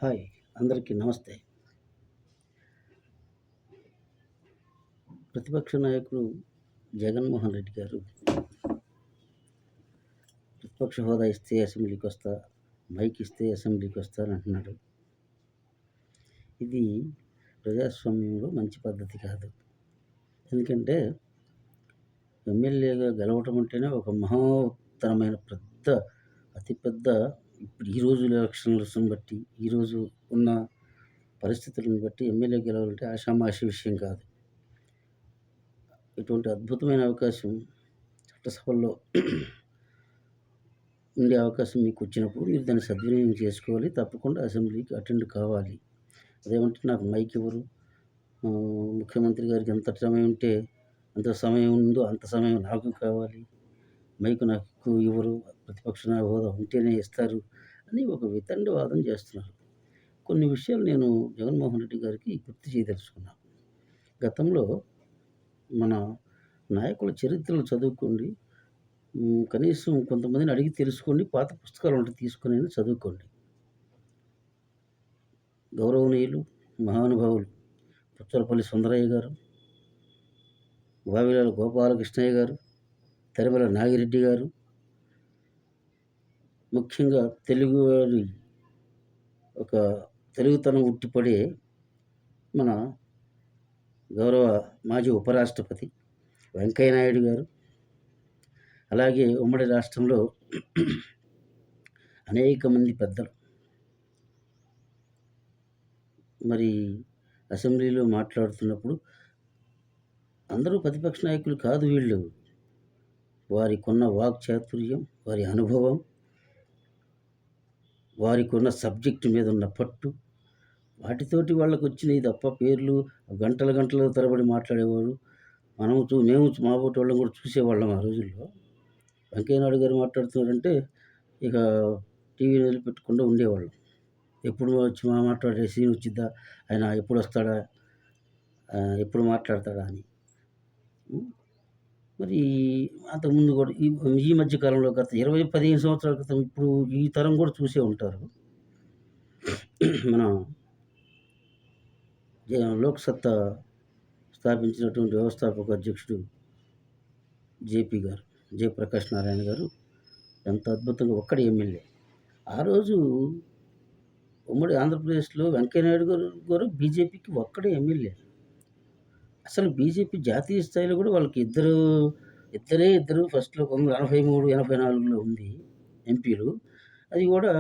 Hi! అందరికీ నమస్తే. ప్రతిపక్ష నాయకులు జగన్మోహన్ రెడ్డి గారు ప్రతిపక్ష హోదా ఇస్తే అసెంబ్లీకొస్తా, మైక్ ఇస్తే అసెంబ్లీకొస్తా అని అంటున్నాడు. ఇది ప్రజాస్వామ్యంలో మంచి పద్ధతి కాదు. ఎందుకంటే ఎమ్మెల్యేగా గెలవటం అంటేనే ఒక మహోత్తరమైన అతిపెద్ద ఇప్పుడు ఈ రోజు ఎలక్షన్స్‌ని బట్టి, ఈరోజు ఉన్న పరిస్థితులను బట్టి ఎమ్మెల్యే గెలవాలంటే ఆషామాషీ విషయం కాదు. ఇటువంటి అద్భుతమైన అవకాశం చట్టసభల్లో ఉండే అవకాశం మీకొచ్చినప్పుడు మీరు దాన్ని సద్వినియోగం చేసుకోవాలి. తప్పకుండా అసెంబ్లీకి అటెండ్ కావాలి. అదేమంటే నాకు మైక్ ఇవ్వరు. ముఖ్యమంత్రి గారికి ఎంత సమయం ఉంటే ఎంత సమయం ఉందో అంత సమయం నాకు కావాలి. మైక్ నాకు ఎక్కువ ఇవ్వరు. ప్రతిపక్ష హోదా ఉంటేనే ఇస్తారు అని ఒక వితండవాదం చేస్తున్నారు. కొన్ని విషయాలు నేను జగన్మోహన్ రెడ్డి గారికి గుర్తు చేయదలుచుకున్నాను. గతంలో మన నాయకుల చరిత్రలు చదువుకోండి. కనీసం కొంతమందిని అడిగి తెలుసుకోండి. పాత పుస్తకాలు ఉంటే తీసుకొని చదువుకోండి. గౌరవనీయులు, మహానుభావులు పుచ్చలపల్లి సుందరయ్య గారు, వావిలాల గోపాలకృష్ణయ్య గారు, తరిమల నాగిరెడ్డి గారు, ముఖ్యంగా తెలుగువారి ఒక తెలుగుతనం ఉట్టిపడే మన గౌరవ మాజీ ఉపరాష్ట్రపతి వెంకయ్య నాయుడు గారు, అలాగే ఉమ్మడి రాష్ట్రంలో అనేక మంది పెద్దలు మరి అసెంబ్లీలో మాట్లాడుతున్నప్పుడు అందరూ ప్రతిపక్ష నాయకులు కాదు వీళ్ళు. వారికున్న వాక్చాతుర్యం, వారి అనుభవం, వారికున్న సబ్జెక్టు మీద ఉన్న పట్టు, వాటితోటి వాళ్ళకు వచ్చినాయి తప్ప పేర్లు గంటల తరబడి మాట్లాడేవారు. మేము మా బోటి వాళ్ళం కూడా చూసేవాళ్ళం ఆ రోజుల్లో. వెంకయ్య నాయుడు గారు మాట్లాడుతున్నారంటే ఇక టీవీని వదిలిపెట్టకుండా ఉండేవాళ్ళం. ఎప్పుడు వచ్చి మాట్లాడే సీన్ వచ్చిద్దా, ఆయన ఎప్పుడు వస్తాడా, ఎప్పుడు మాట్లాడతాడా అని. మరి అంతకుముందు కూడా ఈ మధ్య కాలంలో గత 15 సంవత్సరాల క్రితం ఇప్పుడు ఈ తరం కూడా చూసే ఉంటారు. మన లోక్సత్తా స్థాపించినటువంటి వ్యవస్థాపక అధ్యక్షుడు జయప్రకాష్ నారాయణ గారు ఎంత అద్భుతంగా ఒక్కడే ఎమ్మెల్యే. ఆ రోజు ఉమ్మడి ఆంధ్రప్రదేశ్లో వెంకయ్య నాయుడు గారు బీజేపీకి ఒక్కడే ఎమ్మెల్యే. అసలు బీజేపీ జాతీయ స్థాయిలో కూడా వాళ్ళకి ఇద్దరు ఫస్ట్‌లో 1983, 84లో ఉంది ఎంపీలు. అది కూడా